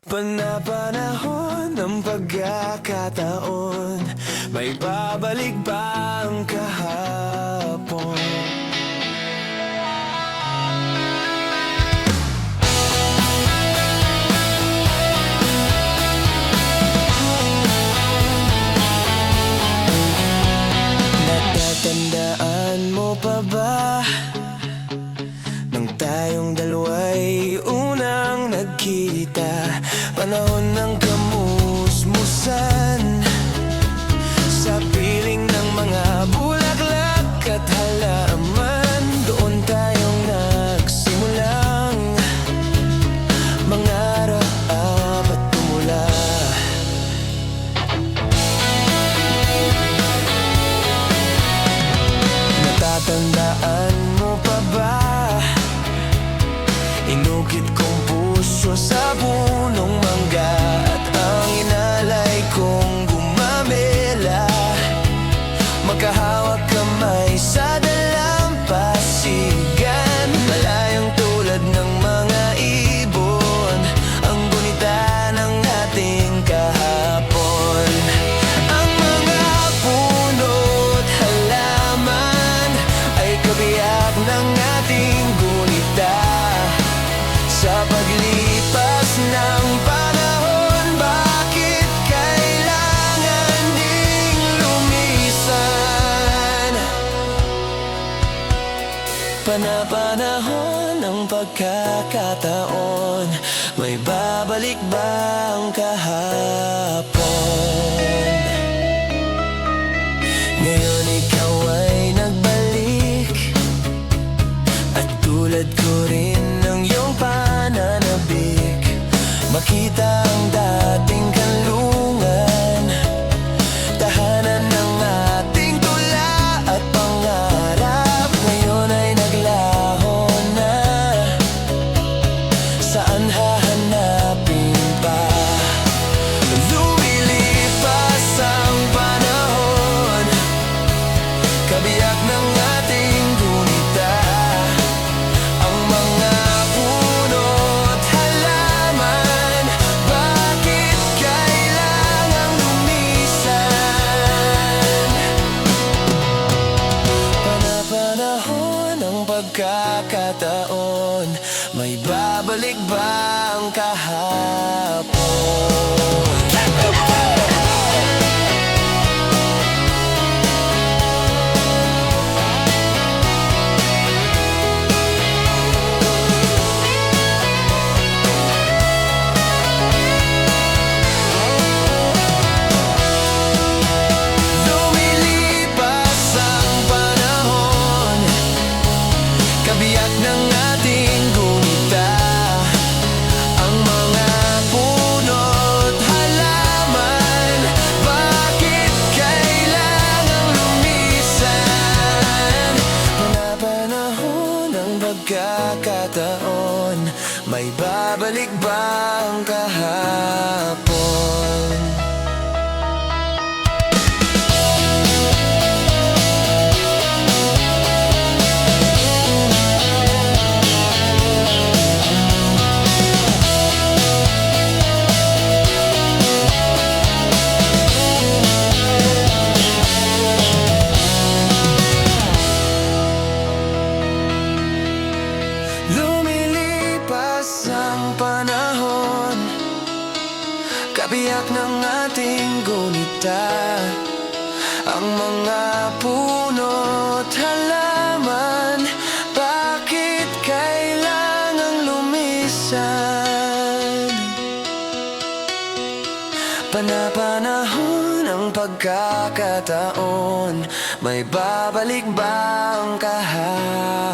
Panapanahon ng pagkakataon, may babalik ba ang kahapon? Natatandaan mo pa ba nang tayong dalawa'y unang nagkita? Panahon ng kamusmusan, sa piling ng mga bulaklak at halaman, doon tayong nagsimulang mangarap at tumula. Natatandaan mo pa ba? Inukit kong puso sa punong mangga at ang inalay kong gumamela, magkahawak kamay sa dalampasigan. Malayang tulad ng mga ibon ang gunita ng ating kahapon. Ang mga puno't halaman ay kabiyak ng ating gunita. Sa paglipas ng panahon, bakit kailangan ding lumisan? Panapanahon ng pagkakataon, may babalik ba ang kahapon? Ngayon ikaw ay nagbalik, at tulad ko rin ng iyong pananabik, makita ang dating kanlungan, tahanan ng ating tula at pangarap. Ngayon ay naglaho na, saan hahanapin pa? Lumilipas ang panahon, kabiyak ng ating gunita. Ang mga puno't halaman, bakit kailangang lumisan? Panapanahon ng pagkakataon, may babalik ba ang kahapon? Lumilipas ang panahon, kabiyak ng ating gunita. Ang mga puno't halaman, bakit kailangang lumisan? Panapanahon ng pagkakataon, may babalik ba ang kahapon? Lumilipas ang panahon, kabiyak ng ating gunita. Ang mga puno't halaman, bakit kailangang lumisan? Panapanahon ng pagkakataon, may babalik ba ang kahapon?